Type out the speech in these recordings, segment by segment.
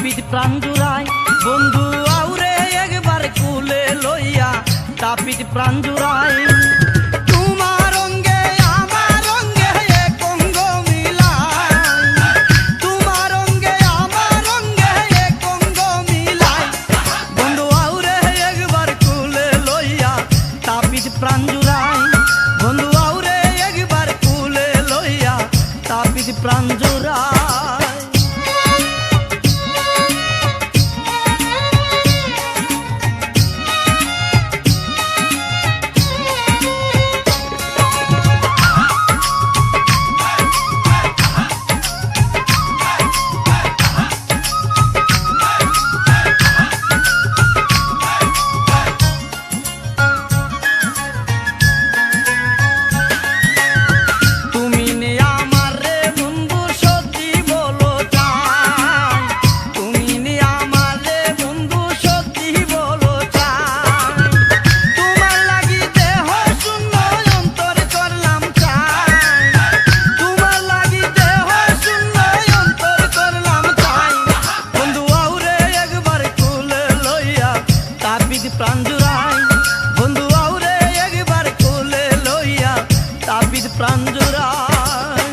তাপিত প্রাণ জুড়াই বন্ধু আউরে একবার কুলে লইয়া তাপিত প্রাণ জুড়াই তোমার অঙ্গে আমার অঙ্গে এক অঙ্গ মিলাই তোমার অঙ্গে আমার অঙ্গে এক অঙ্গ মিলাই বন্ধু আউরে একবার কুলে লইয়া তাপিত প্রাণ জুড়াই বন্ধু আউরে একবার কুলে লইয়া তাপিত প্রাণ জুড়াই প্রাণ জুড়াই বন্ধু আউরে একবার কোলে লইয়া তাপিত প্রাণ জুড়াই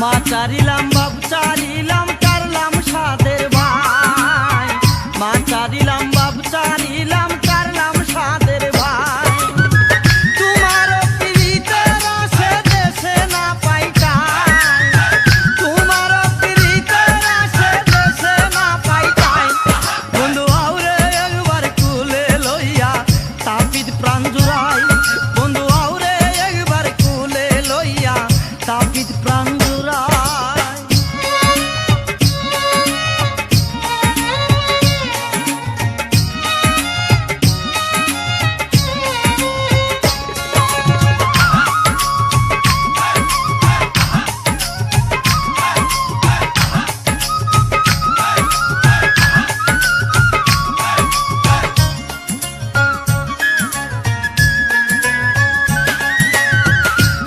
মা চারিলাম বাবু চারিলাম কারলাম সাদের ভাই মা চারিলাম বাবু চারিলাম কারলাম সাদের ভাই তোমার প্রীতের আশে দেশে না পাইতাই তোমার প্রীতের আশে দেশে না পাইতাই বন্ধু আউরে একবার কুলে লইয়া তাপিত প্রাণ জুড়াই বন্ধু আউরে একবার কুলে লইয়া তাপিত প্রাণ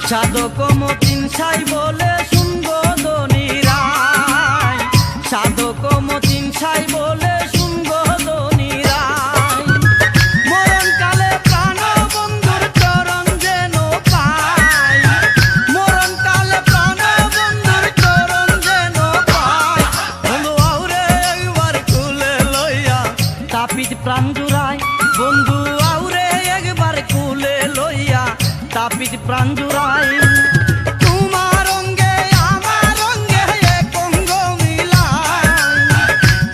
সাধক মতিন সাই বলে শুনবো দনি রায় সাধক মতিন সাই বলে শুনবো দনি রায় মরণ কালে প্রাণ বন্ধুর চরণ যেন পাই মরণ কালে প্রাণ বন্ধুর চরণ যেন পাই বন্ধু আউরে একবার কুলে লইয়া তাপিত প্রাণ জুড়াই বন্ধু আউরে একবার কুলে লইয়া তাপিত প্রাণ জুড়াই তোমার অঙ্গে আমার অঙ্গে এক অঙ্গ মিলাই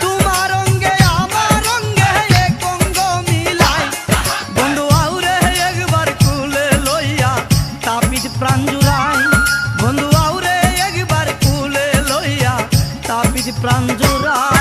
তোমার অঙ্গে আমার অঙ্গে এক অঙ্গ মিলাই বন্ধু আউরে একবার কুলে লইয়া তাপিত প্রাণ জুড়াই বন্ধু আউরে একবার কুলে লইয়া তাপিত প্রাণ জুড়াই।